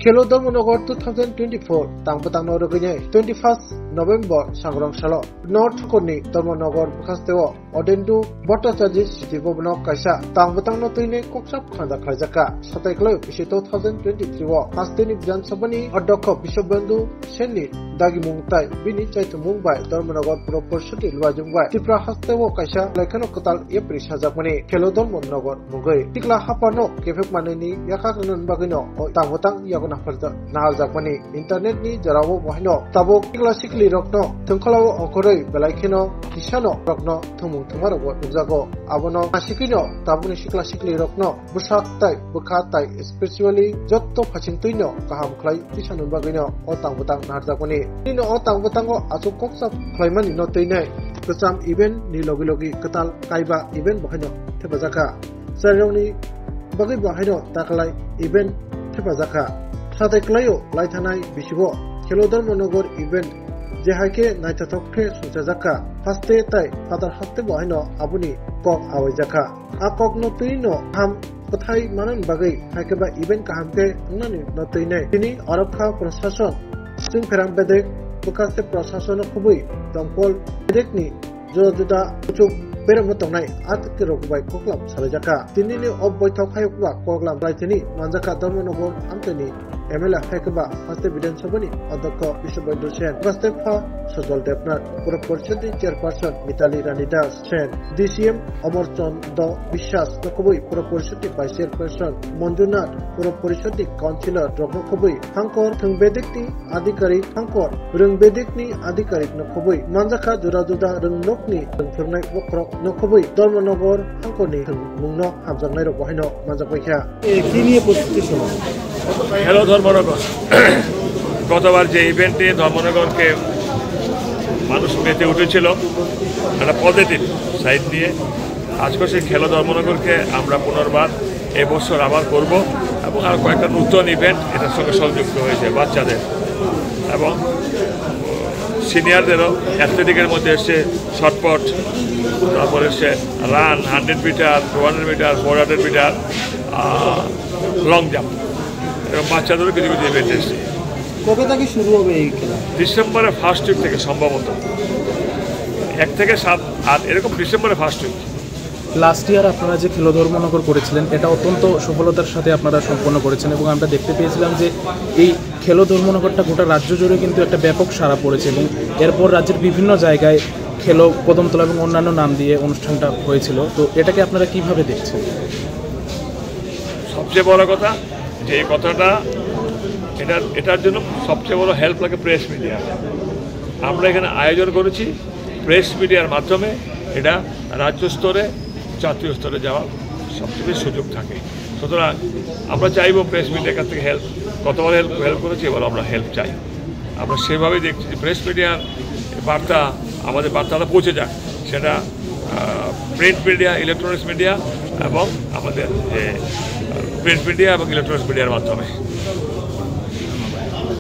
Khelo Dharmanagar 2024 tangpatang norogine 21st November sangrong salo North Koni Dharmanagar bukasteo Odendu Bhattacharya City Bobno kaisa tangpatang no tuine koksap khanda khaijaka satai bisi 2023 wo Hasteni Vidhan Sabhani Adhyaksh Bishwabandhu Senni Dagi Mungtai Bini Chaitu Mumbai Dharmanagar Pura Parishad Lwajungbai Tipra Hasteo kaisa Laikhano Kotal April sajakmani Khelo Dharmanagar Mugai Tikla Hapano Kefek Maneni Yakaknan Bagino tangpatang yakona nahal jakmani internet ni jarabo bahino tabo tikla sikli rokno thungkhalawo okoroi belaikino kisano rokno thumung thumarago nugjago abono asikino tabuni sikla sikli rokno busak tai bukha tai spiritually jotto phachingtuino kaham khlai kisanu bagino o tangbutang nahar jakmani nino o tangbutango asuk koksap khlaimani no teinai kesam event ni logi ketal kaiba event bahino thebajaka sarjoni bagi bahino taklai event thebajaka Satai klayo laithanai bisibo Khelo Dharmanagar event jehaike naitathokhe sujajaka haste tai father haste bahino abuni kok awajaka akok no tuino ham kothai manan bagai haikeba event kahamke nani no tuine tini arabkha prashason sing pherang bedek bukaste prashason khubui dongpol bedekni jojuda uchuk Perang tongnai atkir rokbai koklam salajaka tinini ob boithok hayokba koklam raitini manjaka Dharmanagar amteni MLA haikba haste Vidhan Sabhani Adhyaksh Bishwabandhu Sen Bastepha Sajal Debnath Pura Parishad Chairperson Mitali Rani Das Sen DCM Amar Chandra Bishwas Nokoboi Pura Parishad Vice Chairperson Manjunath Pura Parishad Councillor Nokoboi Hankor Thungbedikni Adhikarik Hankor Rungbedikni Adhikarik Nokoboi manjaka Juda Rungnokni Thungfirnai Bokrok Nokoboi Dharmanagar Hankorni Mungno Hamjangnai rok bahino manjakbaikha কি নিয়ে প্রস্তুতি শোনা Khelo Dharmanagar গতবার যে ইভেন্টে ধর্মনগরকে মানুষ মেতে উঠেছিল একটা পজিটিভ সাইড দিয়ে আজকে সেই Khelo Dharmanagarকে আমরা পুনর্বার এবছর আবার করব এবং আর কয়েকটা নতুন ইভেন্ট এটার সঙ্গে সংযুক্ত হয়েছে বাচ্চাদের এবং সিনিয়রদেরও অ্যাথলেটিকের মধ্যে এসছে শর্টপুট তারপরে এসছে run 100 metre 200 metre 400 metre long jump এবং বাচ্চাদেরও কিছু কিছু ইভেন্ট এসছে কবে থেকে শুরু হবে এই খেলা ডিসেম্বরের ফার্স্ট উইক থেকে সম্ভবত 1 থেকে 7 আর এরকম ডিসেম্বরের ফার্স্ট উইক লাস্ট ইয়ার আপনারা যে Khelo Dharmanagar করেছিলেন এটা অত্যন্ত সফলতার সাথে আপনারা সম্পন্ন করেছেন এবং আমরা দেখতে পেয়েছিলাম যে এই Khelo Dharmanagarটা গোটা রাজ্য জুড়ে কিন্তু একটা ব্যাপক সাড়া পড়েছে এবং এরপর রাজ্যের বিভিন্ন জায়গায় খেলো কদমতলা এবং অন্যান্য নাম দিয়ে অনুষ্ঠানটা হয়েছিল তো এটাকে আপনারা কিভাবে দেখছেন সবচেয়ে বড় কথা যে এই কথাটা এটার জন্য সবচেয়ে বড় হেল্প লাগে প্রেস মিডিয়া আমরা এখানে আয়োজন করেছি প্রেস মিডিয়ার মাধ্যমে এটা রাজ্য স্তরে জাতীয় স্তরে যাওয়ার সবচেয়ে বেশি সুযোগ থাকে সুতরাং আমরা চাইব প্রেস মিডিয়ার কাছ থেকে হেল্প কতবার হেল্প করেছি এবার আমরা হেল্প চাই আমরা সেভাবেই দেখছি যে প্রেস মিডিয়ার বার্তা আমাদের বার্তাটা পৌঁছে যাক সেটা প্রিন্ট মিডিয়া ইলেকট্রনিক্স মিডিয়া এবং আমাদের যে প্রিন্ট মিডিয়া এবং ইলেকট্রনিক্স মিডিয়ার মাধ্যমে